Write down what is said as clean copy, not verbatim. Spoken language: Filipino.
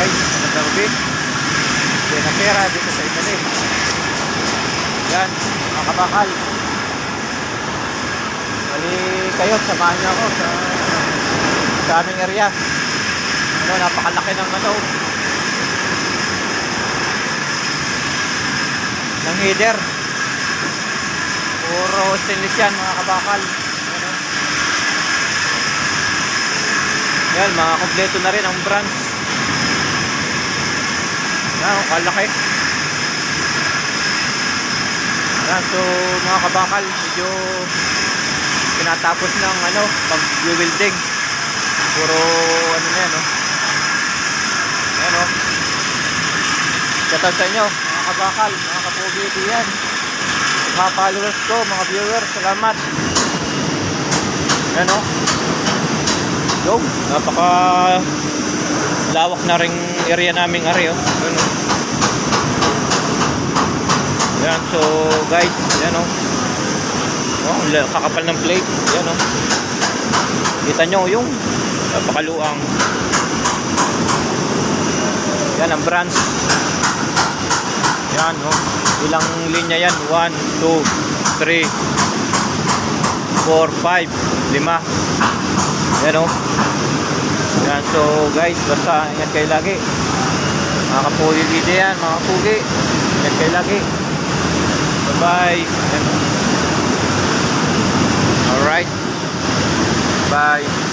guys, magandang gabi. Pinapera dito sa Italy. Yan, mga kabakal. Bali kayo, samahan niyo ako sa aming area. Napakalaki ng ng header. Puro stainless yan, mga kabakal. Yan, mga kompleto na rin ang branch. Yan, kalaki. Yan, so mga kabakal, medyo pinatapos ng pag-welding. Puro na yan, Ayan, shoutout sa inyo, mga kabakal, mga kapugiti yan. Mga followers ko, mga viewers, salamat. Ayan, yo, napaka lawak na ring area naming area, Yan, so guys, yan kakapal ng plate, yan kita nyo yung napakaluang. Yan ang branch. Yan, ilang linya yan? 1, 2, 3, 4, 5, 5. Yan Yan, so guys, basta ingat kayo lagi. Mga kapugi dito yan, mga kapugi. Ingat kayo lagi. Bye bye. Alright. Bye.